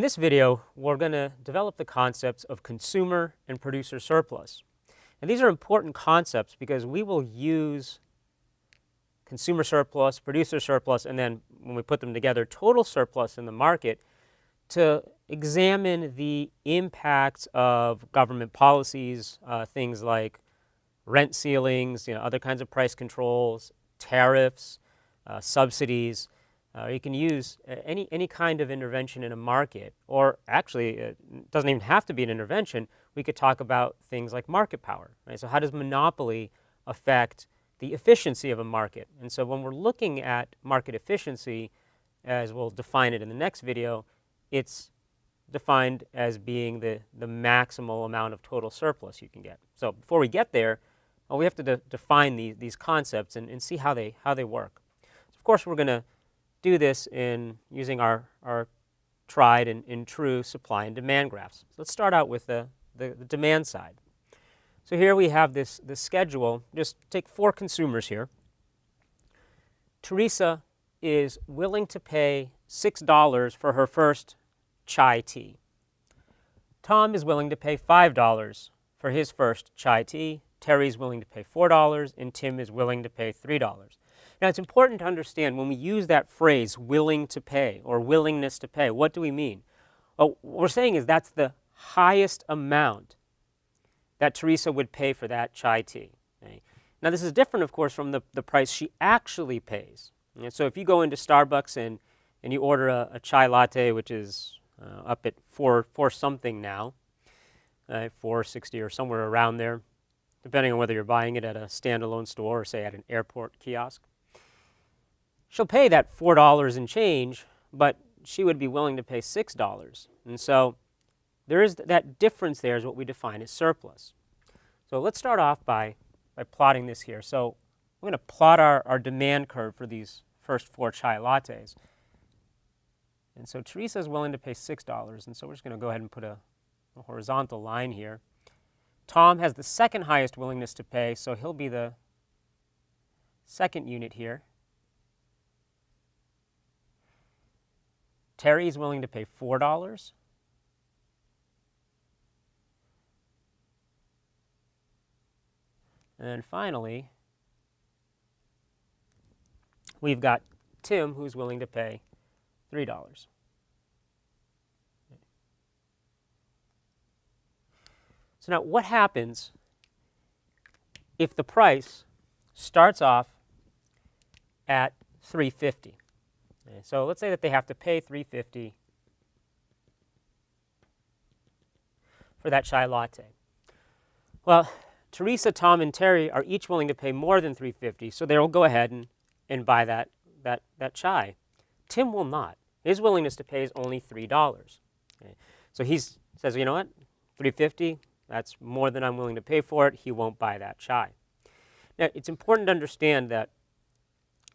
this video, we're going to develop the concepts of consumer and producer surplus. And these are important concepts because we will use consumer surplus, producer surplus, and then when we put them together, total surplus in the market to examine the impacts of government policies, things like rent ceilings, other kinds of price controls, tariffs, subsidies. You can use any kind of intervention in a market, or actually, it doesn't even have to be an intervention. We could talk about things like market power. Right? So how does monopoly affect the efficiency of a market? And so when we're looking at market efficiency, as we'll define it in the next video, it's defined as being the maximal amount of total surplus you can get. So before we get there, we have to define these concepts and see how they work. So of course, we're going to do this in using our tried and true supply and demand graphs. So let's start out with the demand side. So here we have this schedule. Just take 4 consumers here. Teresa is willing to pay $6 for her first chai tea. Tom is willing to pay $5 for his first chai tea. Terry's willing to pay $4, and Tim is willing to pay $3. Now, it's important to understand when we use that phrase, willing to pay or willingness to pay, what do we mean? Well, what we're saying is that's the highest amount that Teresa would pay for that chai tea. Okay? Now, this is different, of course, from the price she actually pays. And so if you go into Starbucks and you order a chai latte, which is up at four something now, $4.60 or somewhere around there, depending on whether you're buying it at a standalone store or, say, at an airport kiosk. She'll pay that $4 and change, but she would be willing to pay $6. And so there is that difference there is what we define as surplus. So let's start off by plotting this here. So we're going to plot our demand curve for these first 4 chai lattes. And so Teresa is willing to pay $6, and so we're just going to go ahead and put a horizontal line here. Tom has the second highest willingness to pay, so he'll be the second unit here. Terry is willing to pay $4. And then finally, we've got Tim, who's willing to pay $3. So now what happens if the price starts off at $3.50? Okay, so let's say that they have to pay $3.50 for that chai latte. Well, Teresa, Tom, and Terry are each willing to pay more than $3.50, so they'll go ahead and buy that chai. Tim will not. His willingness to pay is only $3. Okay, so he says, you know what, $3.50, that's more than I'm willing to pay for it. He won't buy that chai. Now, it's important to understand that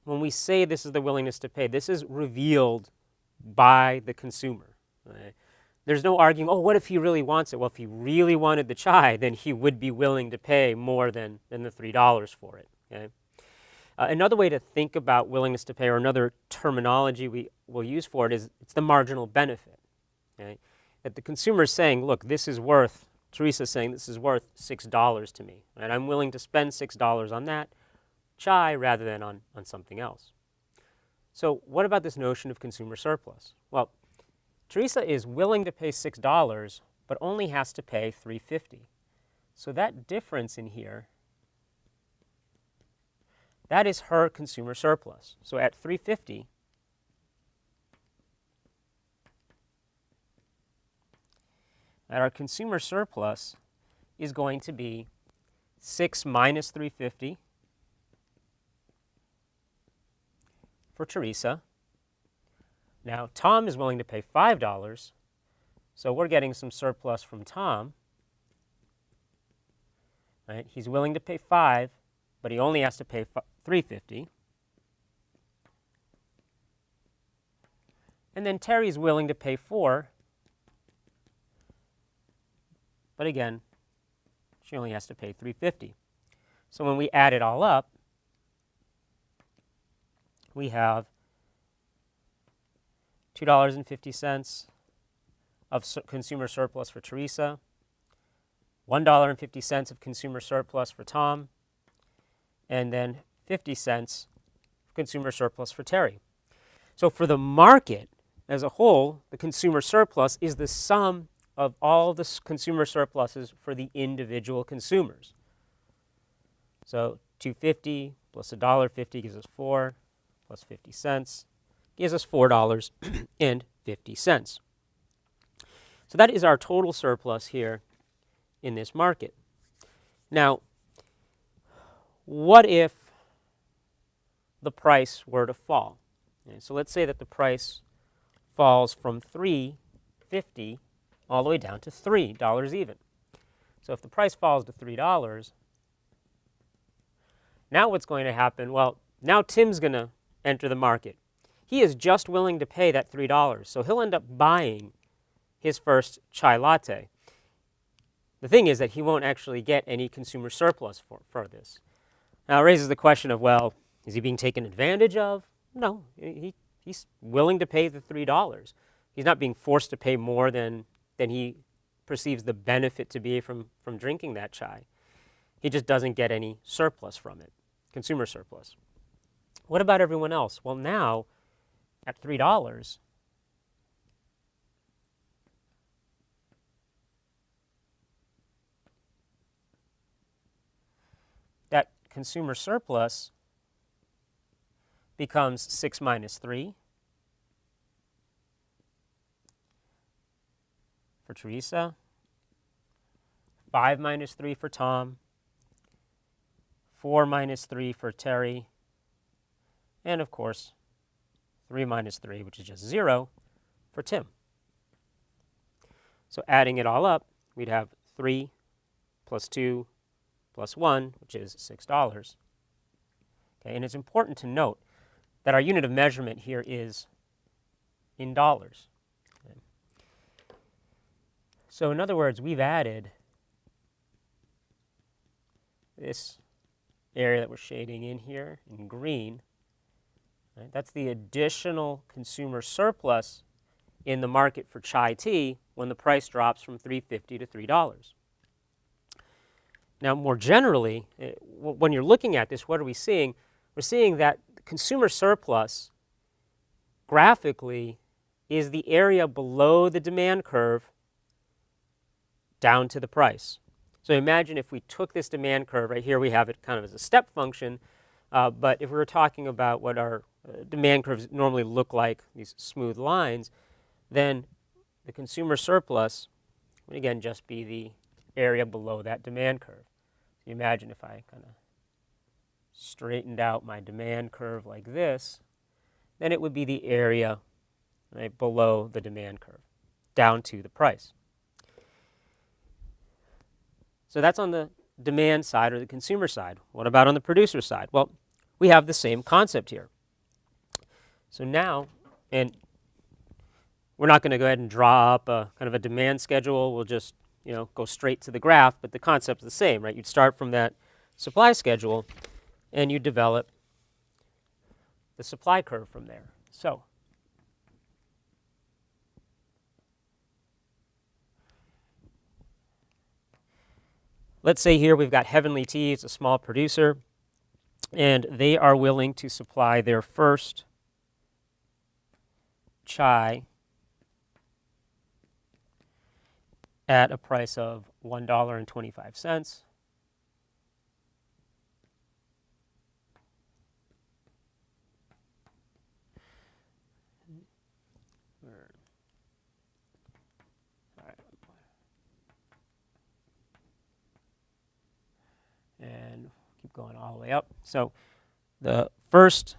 when we say this is the willingness to pay, this is revealed by the consumer. Right? There's no arguing, oh, what if he really wants it? Well, if he really wanted the chai, then he would be willing to pay more than the $3 for it. Okay? Another way to think about willingness to pay, or another terminology we will use for it, is it's the marginal benefit. Okay? That the consumer is saying, look, Teresa's saying this is worth $6 to me, and I'm willing to spend $6 on that chai rather than on something else. So what about this notion of consumer surplus? Well, Teresa is willing to pay $6, but only has to pay $3.50. So that difference in here, that is her consumer surplus. So at $3.50, that our consumer surplus is going to be 6 minus $3.50 for Teresa. Now, Tom is willing to pay $5, so we're getting some surplus from Tom. Right? He's willing to pay $5, but he only has to pay $3.50. And then Terry's willing to pay $4, but again, she only has to pay $3.50. So when we add it all up, we have $2.50 of consumer surplus for Teresa, $1.50 of consumer surplus for Tom, and then 50 cents of consumer surplus for Terry. So for the market as a whole, the consumer surplus is the sum of all the consumer surpluses for the individual consumers. So $2.50 plus $1.50 gives us 4 plus 50 cents gives us $4.50. So that is our total surplus here in this market. Now, what if the price were to fall? Okay, so let's say that the price falls from $3.50 all the way down to $3 even. So if the price falls to $3, now what's going to happen? Well, now Tim's going to enter the market. He is just willing to pay that $3, so he'll end up buying his first chai latte. The thing is that he won't actually get any consumer surplus for this. Now it raises the question of, well, is he being taken advantage of? No, he's willing to pay the $3. He's not being forced to pay more than he perceives the benefit to be from drinking that chai. He just doesn't get any surplus from it, consumer surplus. What about everyone else? Well, now, at $3, that consumer surplus becomes 6 minus 3 for Teresa, 5 minus 3 for Tom, 4 minus 3 for Terry, and of course, 3 minus 3, which is just 0, for Tim. So adding it all up, we'd have 3 plus 2 plus 1, which is $6. Okay, and it's important to note that our unit of measurement here is in dollars. Okay. So in other words, we've added this area that we're shading in here in green. Right? That's the additional consumer surplus in the market for chai tea when the price drops from $3.50 to $3. Now, more generally, when you're looking at this, what are we seeing? We're seeing that consumer surplus graphically is the area below the demand curve down to the price. So imagine if we took this demand curve, right here we have it kind of as a step function, but if we were talking about what our demand curves normally look like, these smooth lines, then the consumer surplus would again just be the area below that demand curve. So you imagine if I kind of straightened out my demand curve like this, then it would be the area right below the demand curve, down to the price. So that's on the demand side or the consumer side. What about on the producer side? Well, we have the same concept here. So now, and we're not going to go ahead and draw up a kind of a demand schedule. We'll just go straight to the graph, but the concept's the same, right? You'd start from that supply schedule, and you develop the supply curve from there. So let's say here we've got Heavenly Tea. It's a small producer, and they are willing to supply their first chai at a price of $1.25. And keep going all the way up. So the first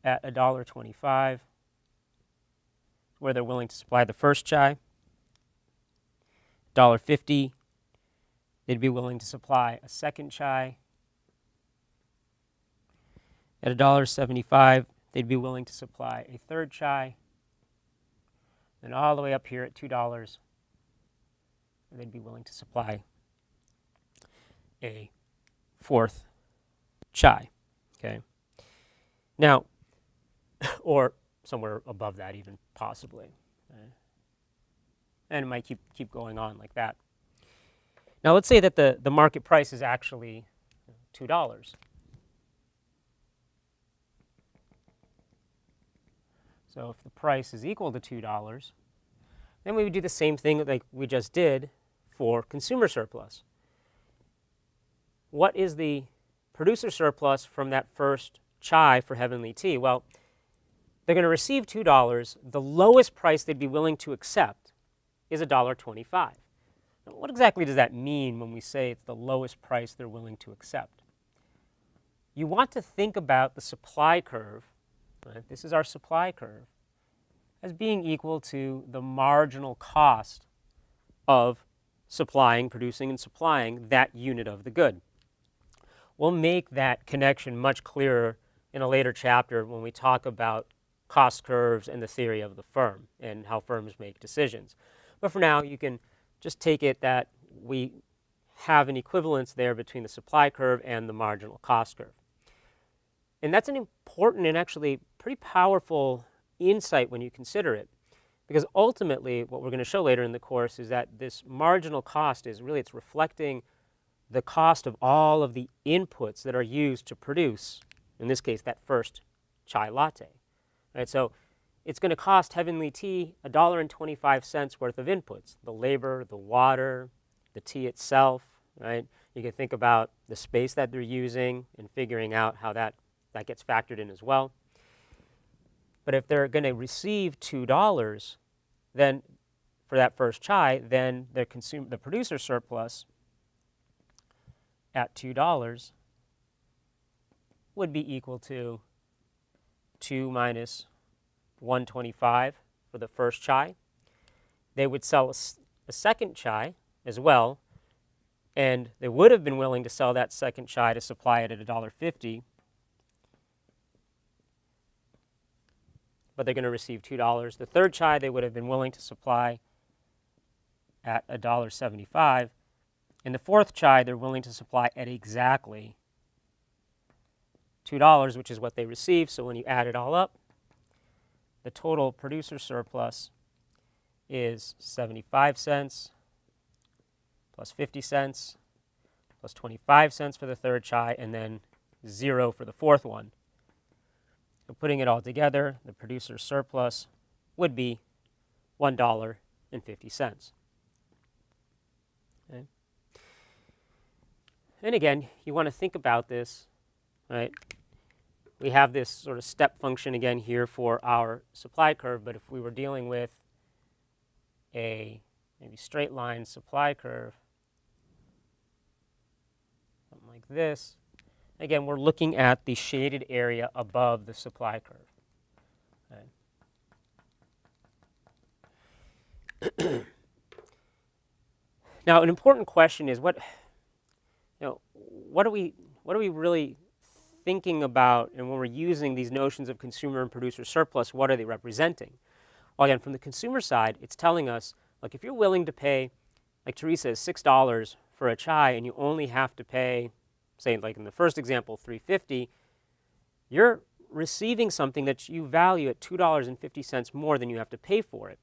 at $1.25, where they're willing to supply the first chai. $1.50, they'd be willing to supply a second chai. At $1.75, they'd be willing to supply a third chai. And all the way up here at $2, they'd be willing to supply a fourth chai. Okay. Now, or somewhere above that even, possibly. Okay. And it might keep going on like that. Now let's say that the market price is actually $2. So if the price is equal to $2, then we would do the same thing like we just did for consumer surplus. What is the producer surplus from that first chai for Heavenly Tea? Well, they're going to receive $2. The lowest price they'd be willing to accept is $1.25. Now, what exactly does that mean when we say it's the lowest price they're willing to accept? You want to think about the supply curve, right? This is our supply curve, as being equal to the marginal cost of producing and supplying that unit of the good. We'll make that connection much clearer in a later chapter when we talk about cost curves and the theory of the firm and how firms make decisions. But for now, you can just take it that we have an equivalence there between the supply curve and the marginal cost curve. And that's an important and actually pretty powerful insight when you consider it, because ultimately what we're going to show later in the course is that this marginal cost is really, it's reflecting the cost of all of the inputs that are used to produce, in this case, that first chai latte. Right? So it's going to cost Heavenly Tea $1.25 worth of inputs: the labor, the water, the tea itself. Right? You can think about the space that they're using and figuring out how that gets factored in as well. But if they're going to receive $2, then for that first chai, then the producer surplus at $2 would be equal to 2 minus 125 for the first chai. They would sell a second chai as well, and they would have been willing to sell that second chai to supply it at $1.50, but they're going to receive $2. The third chai they would have been willing to supply at $1.75, and the fourth chai they're willing to supply at exactly $2, which is what they received. So when you add it all up, the total producer surplus is 75 cents plus 50 cents plus 25 cents for the third chai, and then 0 for the fourth one. So putting it all together, the producer surplus would be $1.50. Okay. And again, you want to think about this, right? We have this sort of step function again here for our supply curve, but if we were dealing with a maybe straight line supply curve, something like this, again, we're looking at the shaded area above the supply curve. Okay. Now, an important question is what are we really thinking about, and when we're using these notions of consumer and producer surplus, what are they representing? Well, again, from the consumer side, it's telling us, like, if you're willing to pay, like Teresa says, $6 for a chai, and you only have to pay, say, like in the first example, $3.50, you're receiving something that you value at $2.50 more than you have to pay for it.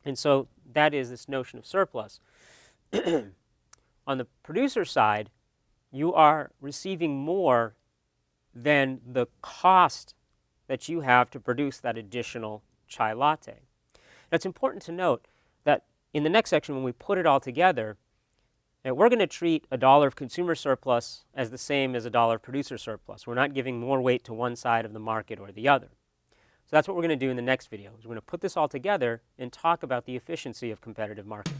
And so that is this notion of surplus. On the producer side, you are receiving more than the cost that you have to produce that additional chai latte. Now, it's important to note that in the next section, when we put it all together, we're going to treat $1 of consumer surplus as the same as $1 of producer surplus. We're not giving more weight to one side of the market or the other. So that's what we're going to do in the next video, is we're going to put this all together and talk about the efficiency of competitive markets.